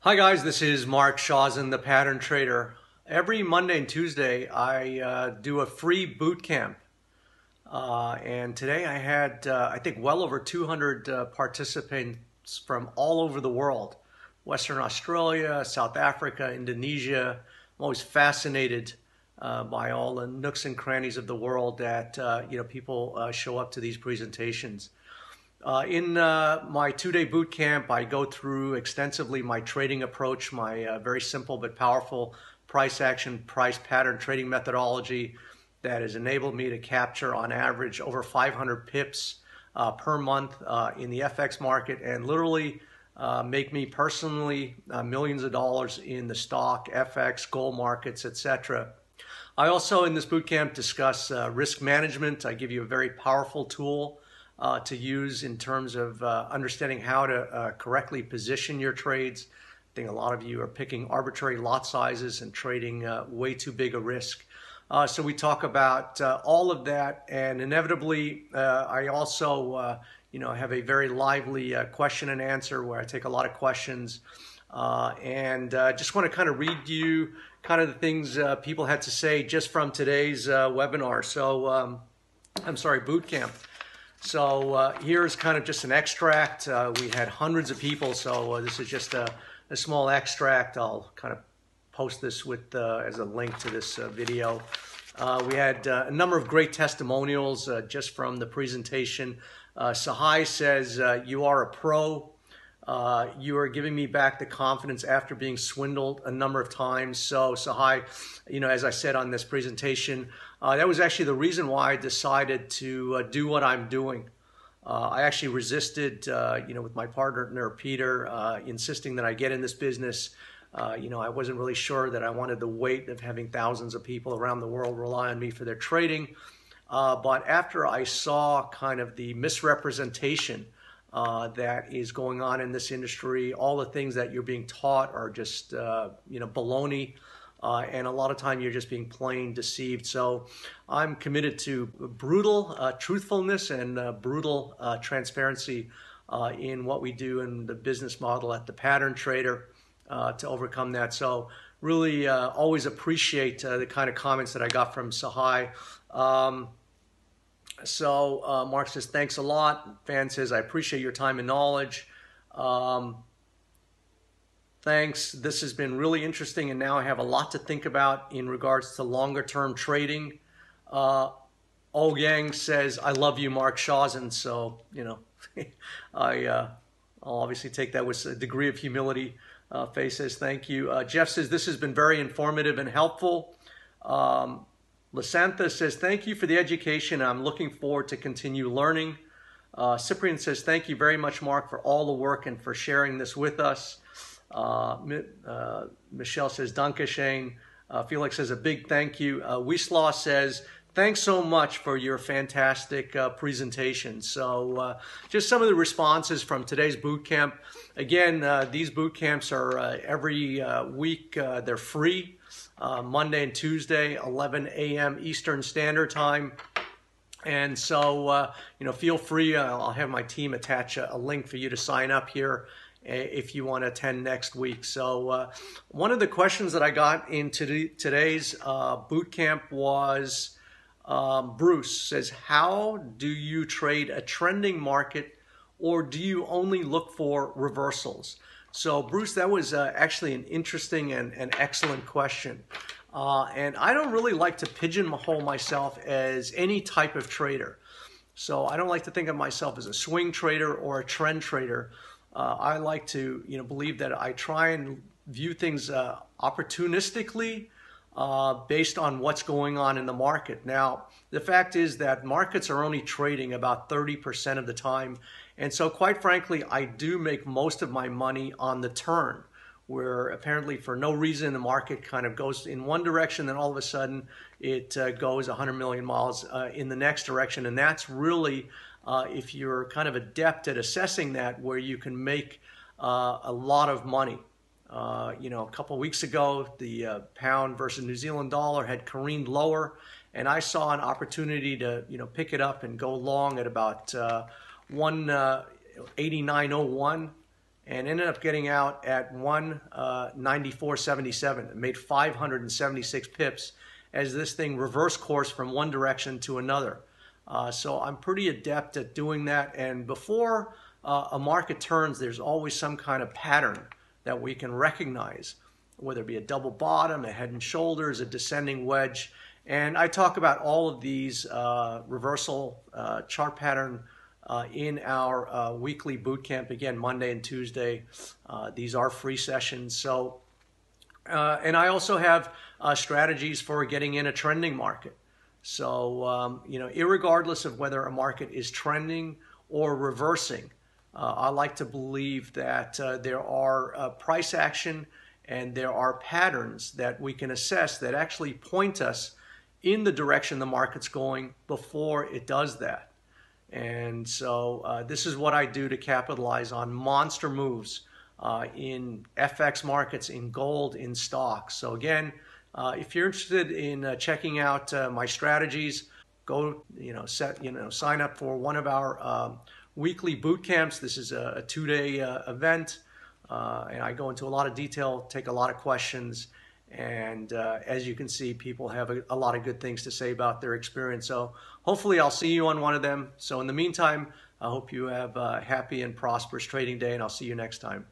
Hi guys, this is Mark Shawson, the Pattern Trader. Every Monday and Tuesday I do a free boot camp. And today I had, I think, well over 200 participants from all over the world. Western Australia, South Africa, Indonesia. I'm always fascinated by all the nooks and crannies of the world that people show up to these presentations. In my two-day boot camp, I go through extensively my trading approach, my very simple but powerful price action, price pattern trading methodology that has enabled me to capture on average over 500 pips per month in the FX market and literally make me personally millions of dollars in the stock, FX, gold markets, etc. I also in this boot camp discuss risk management. I give you a very powerful tool to use in terms of understanding how to correctly position your trades. I think a lot of you are picking arbitrary lot sizes and trading way too big a risk. So we talk about all of that, and inevitably I also have a very lively question and answer where I take a lot of questions and just want to kind of read you kind of the things people had to say just from today's webinar. So boot camp. So here's kind of just an extract. We had hundreds of people, so this is just a small extract. I'll kind of post this with as a link to this video. We had a number of great testimonials just from the presentation. Sahai says, you are a pro. You are giving me back the confidence after being swindled a number of times. So Sahai, as I said on this presentation, that was actually the reason why I decided to do what I'm doing. I actually resisted, with my partner Peter, insisting that I get in this business. I wasn't really sure that I wanted the weight of having thousands of people around the world rely on me for their trading. But after I saw kind of the misrepresentation that is going on in this industry, all the things that you're being taught are just, baloney. And a lot of time you're just being plain deceived. So I'm committed to brutal truthfulness and brutal transparency in what we do in the business model at the Pattern Trader to overcome that. So really always appreciate the kind of comments that I got from Sahai. Mark says, thanks a lot. Fan says, I appreciate your time and knowledge. Thanks. This has been really interesting, and now I have a lot to think about in regards to longer term trading. Yang says, I love you, Mark Shawson. So, I'll obviously take that with a degree of humility. Faye says, thank you. Jeff says, this has been very informative and helpful. Lasantha says, thank you for the education. I'm looking forward to continue learning. Cyprian says, thank you very much, Mark, for all the work and for sharing this with us. Michelle says, Danke Shane. Felix says, a big thank you. Wisław says, thanks so much for your fantastic presentation. So just some of the responses from today's boot camp. Again, these boot camps are every week. They're free. Monday and Tuesday, 11 a.m. Eastern Standard Time. And so, feel free. I'll have my team attach a link for you to sign up here if you want to attend next week. So one of the questions that I got in today's boot camp was, Bruce says, how do you trade a trending market, or do you only look for reversals? So Bruce, that was actually an interesting and excellent question. And I don't really like to pigeonhole myself as any type of trader. So I don't like to think of myself as a swing trader or a trend trader. I like to believe that I try and view things opportunistically based on what's going on in the market. Now, the fact is that markets are only trading about 30% of the time. And so quite frankly, I do make most of my money on the turn, where apparently for no reason the market kind of goes in one direction, then all of a sudden it goes 100 million miles in the next direction. And that's really, if you're kind of adept at assessing that, where you can make a lot of money. A couple of weeks ago, the pound versus New Zealand dollar had careened lower, and I saw an opportunity to pick it up and go long at about 189.01, and ended up getting out at 194.77. It made 576 pips as this thing reverse course from one direction to another. So I'm pretty adept at doing that. And before a market turns, there's always some kind of pattern that we can recognize, whether it be a double bottom, a head and shoulders, a descending wedge. And I talk about all of these reversal chart pattern in our weekly boot camp, again, Monday and Tuesday. These are free sessions. So, and I also have strategies for getting in a trending market. So, you know, irregardless of whether a market is trending or reversing, I like to believe that there are price action and there are patterns that we can assess that actually point us in the direction the market's going before it does that. And so this is what I do to capitalize on monster moves in FX markets, in gold, in stocks. So again, if you're interested in checking out my strategies, go, sign up for one of our weekly boot camps. This is a 2-day event, and I go into a lot of detail, take a lot of questions, and as you can see, people have a lot of good things to say about their experience. So hopefully I'll see you on one of them. So in the meantime, I hope you have a happy and prosperous trading day, and I'll see you next time.